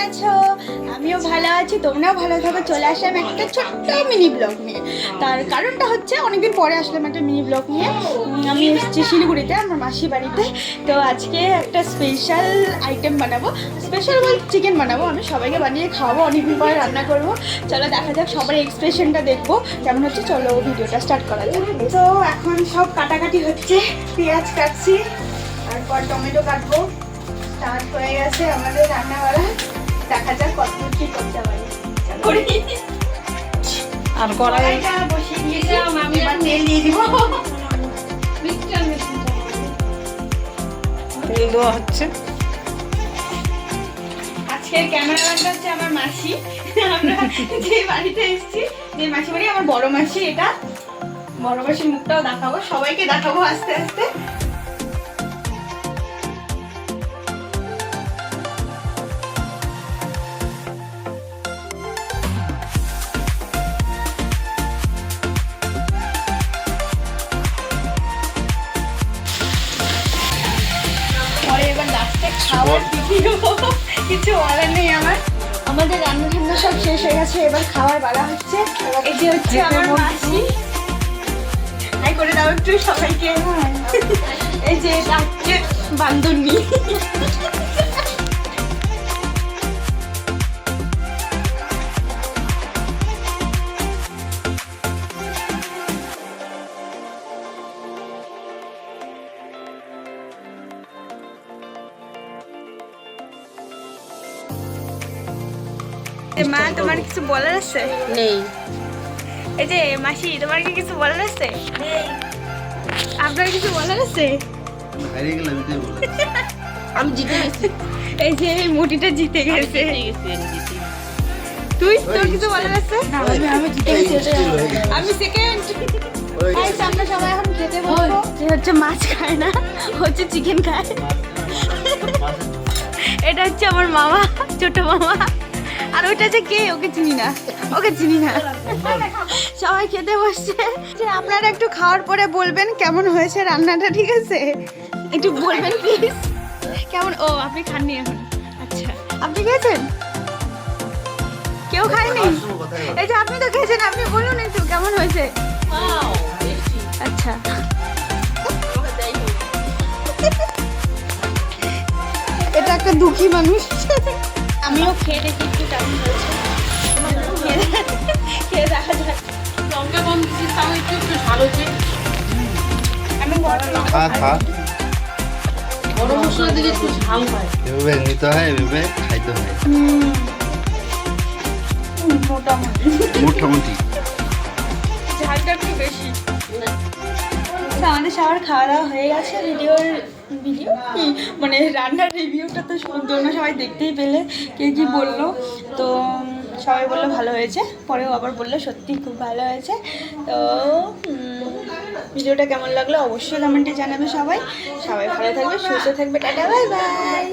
আছো? আমিও ভালো আছি, তোমরাও ভালো থাকো। চলে আসলাম একটা ছোট্ট মিনি ব্লগ নিয়ে। তার কারণটা হচ্ছে অনেকদিন পরে আসলাম একটা মিনি ব্লগ নিয়ে। আমি এসেছি শিলিগুড়িতে, আমার মাসি বাড়িতে। তো আজকে একটা স্পেশাল আইটেম বানাবো, স্পেশাল বলতে চিকেন বানাবো। আমি সবাইকে বানিয়ে খাওয়াবো, অনেকদিন পরে রান্না করবো। চলো দেখা যাক, সবার এক্সপ্রেশনটা দেখবো কেমন হচ্ছে। চলো ভিডিওটা স্টার্ট করা যাক। তো এখন সব কাটাকাটি হচ্ছে, পেঁয়াজ কাটছি, তারপর টমেটো কাটবো। স্টার্ট হয়ে গেছে আমাদের রান্না করা। দেখা যাক কত কি করতে পারি। আর কড়াইটা বসিয়ে দিয়েছি, আমি এবার তেল দিয়ে দিব। তেল দেওয়া হচ্ছে। আজকের ক্যামেরাম্যানটা হচ্ছে আমার মাসি। আমরা যে বাড়িতে এসেছি, যে মাসি বাড়ি, আমার বড় মাসি। এটা বড় মাসির মুখটাও দেখাবো, সবাইকে দেখাবো আস্তে আস্তে। পরে এবার লাস্টে খাওয়ার ভিডিও, কিছু বলার নেই আমার। আমাদের রান্না ঠান্না সব শেষ হয়ে গেছে, এবার খাবার বাড়া হচ্ছে। এই যে হচ্ছে আমার মাসি, হাই করে দাও একটু সবাইকে। এই যে এটা হচ্ছে বান্ধবী। মা, তোমার কিছু বলার আছে? নেই। এই যে মাসি, তোমার কি কিছু বলার আছে? আপনার কিছু বলার আছে? আমি জিতে গেছি। এই যে এই মুটিটা জিতে গেছে। তুই, তোর কিছু বলার আছে? আমি জিতে গেছি। আমি সেকেন্ড। আমরা সবাই এখন খেতে বসবো। যে হচ্ছে মাছ খায় না, হচ্ছে চিকেন খায়। এটা হচ্ছে আমার মামা, ছোট মামা। আর ওইটা যে কে, ওকে চিনি না, ওকে চিনি না। সবাই খেতে বসছে। যে আপনারা একটু খাওয়ার পরে বলবেন কেমন হয়েছে রান্নাটা, ঠিক আছে? একটু বলবেন প্লিজ কেমন। ও, আপনি খাননি এখন? আচ্ছা, আপনি খেয়েছেন? কেউ খায়নি? এই যে আপনি তো খেয়েছেন, আপনি বলুন একটু কেমন হয়েছে। আচ্ছা, এটা একটা দুঃখী মানুষ। আমিও খেয়ে দেখি একটু কেমন হয়েছে। খেয়ে দেখা যাক। লঙ্কা কম দিচ্ছি, তাও একটু ভালো হচ্ছে। আমি গরম মশলা দিলে একটু ঝাল হয়। এভাবে নিতে হয়, এভাবে খাইতে হয় মোটামুটি। ঝালটা একটু বেশি। আমাদের সবার খাওয়া দাওয়া হয়ে গেছে। ভিডিও মানে রান্নার রিভিউটা তো তোমরা সবাই দেখতেই পেলে, কে কী বললো। তো সবাই বললো ভালো হয়েছে, পরেও আবার বললো সত্যি খুব ভালো হয়েছে। তো ভিডিওটা কেমন লাগলো অবশ্যই কমেন্টে জানাবে সবাই। সবাই ভালো থাকবে, সুস্থ থাকবে। Tata, bye bye.